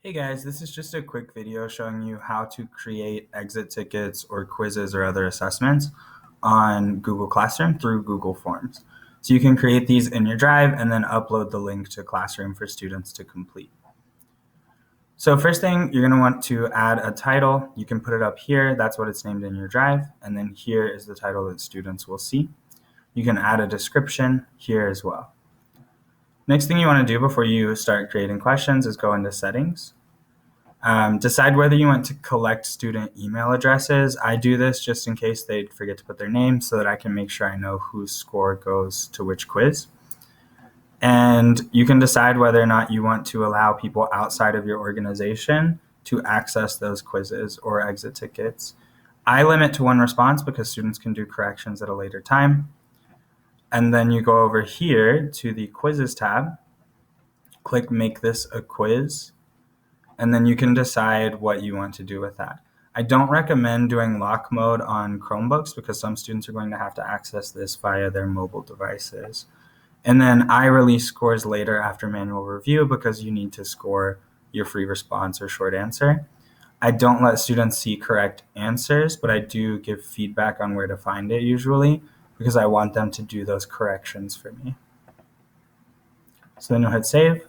Hey guys, this is just a quick video showing you how to create exit tickets or quizzes or other assessments on Google Classroom through Google Forms. So you can create these in your Drive and then upload the link to Classroom for students to complete. So first thing, you're going to want to add a title. You can put it up here. That's what it's named in your Drive. And then here is the title that students will see. You can add a description here as well. Next thing you want to do before you start creating questions is go into settings. Decide whether you want to collect student email addresses. I do this just in case they forget to put their name so that I can make sure I know whose score goes to which quiz. And you can decide whether or not you want to allow people outside of your organization to access those quizzes or exit tickets. I limit to one response because students can do corrections at a later time. And then you go over here to the quizzes tab, click make this a quiz, and then you can decide what you want to do with that. I don't recommend doing lock mode on Chromebooks because some students are going to have to access this via their mobile devices. And then I release scores later after manual review because you need to score your free response or short answer. I don't let students see correct answers, but I do give feedback on where to find it usually because I want them to do those corrections for me. So then you'll hit save.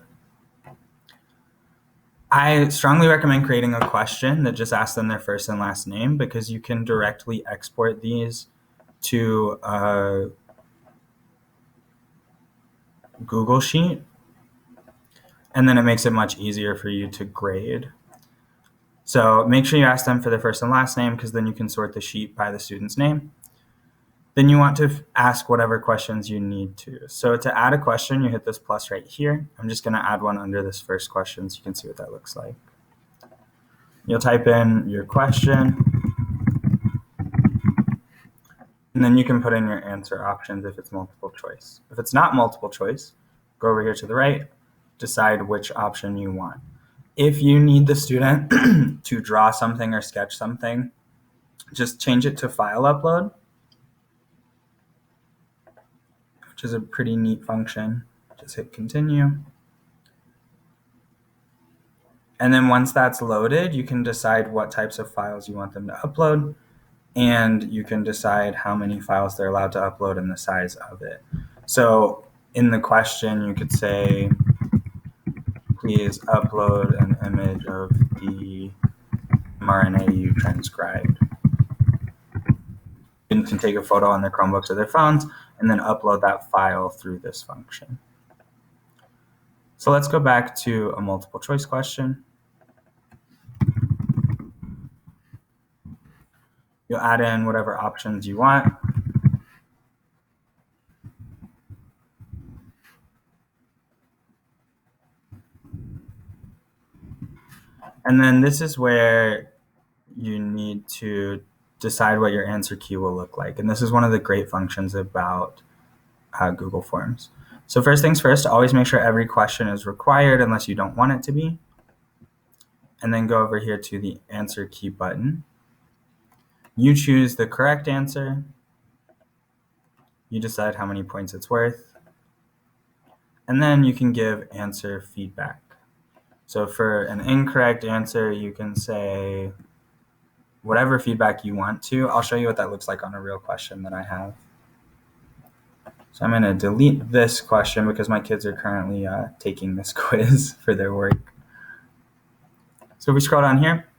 I strongly recommend creating a question that just asks them their first and last name because you can directly export these to a Google Sheet, and then it makes it much easier for you to grade. So make sure you ask them for their first and last name because then you can sort the sheet by the student's name. Then you want to ask whatever questions you need to. So to add a question, you hit this plus right here. I'm just going to add one under this first question so you can see what that looks like. You'll type in your question, and then you can put in your answer options if it's multiple choice. If it's not multiple choice, go over here to the right, decide which option you want. If you need the student to draw something or sketch something, just change it to file upload, which is a pretty neat function. Just hit continue. And then once that's loaded, you can decide what types of files you want them to upload, and you can decide how many files they're allowed to upload and the size of it. So in the question, you could say, please upload an image of the mRNA you transcribed. Students can take a photo on their Chromebooks or their phones and then upload that file through this function. So let's go back to a multiple choice question. You'll add in whatever options you want. And then this is where you need to decide what your answer key will look like. And this is one of the great functions about Google Forms. So first things first, always make sure every question is required unless you don't want it to be. And then go over here to the answer key button. You choose the correct answer. You decide how many points it's worth. And then you can give answer feedback. So for an incorrect answer, you can say whatever feedback you want to. I'll show you what that looks like on a real question that I have. So I'm going to delete this question because my kids are currently taking this quiz for their work. So if we scroll down here,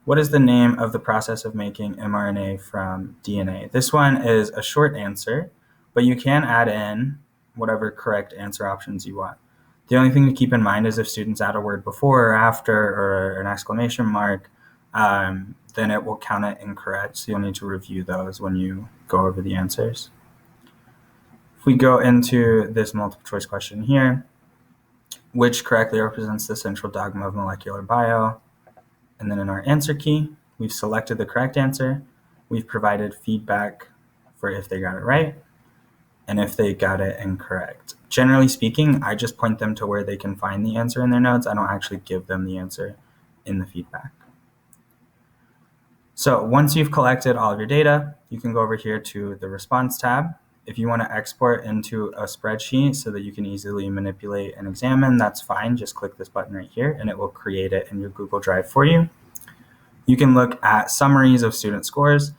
what is the name of the process of making mRNA from DNA? This one is a short answer, but you can add in whatever correct answer options you want. The only thing to keep in mind is if students add a word before or after or an exclamation mark, then it will count it incorrect. So you'll need to review those when you go over the answers. If we go into this multiple choice question here, which correctly represents the central dogma of molecular bio? And then in our answer key, we've selected the correct answer. We've provided feedback for if they got it right and if they got it incorrect. Generally speaking, I just point them to where they can find the answer in their notes. I don't actually give them the answer in the feedback. So once you've collected all of your data, you can go over here to the response tab If you want to export into a spreadsheet so that you can easily manipulate and examine, that's fine. Just click this button right here and it will create it in your Google Drive for you. You can look at summaries of student scores.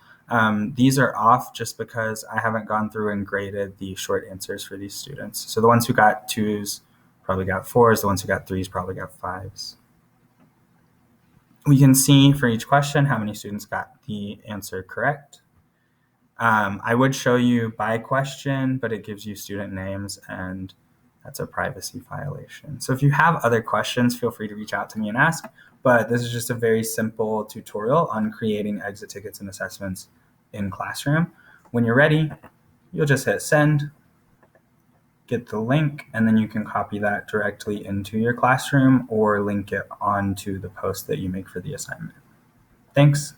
These are off just because I haven't gone through and graded the short answers for these students. So the ones who got 2s probably got 4s, the ones who got 3s probably got 5s. We can see for each question how many students got the answer correct. I would show you by question, but it gives you student names and that's a privacy violation. So if you have other questions, feel free to reach out to me and ask. But this is just a very simple tutorial on creating exit tickets and assessments in Classroom. When you're ready, you'll just hit send, get the link, and then you can copy that directly into your Classroom or link it onto the post that you make for the assignment. Thanks.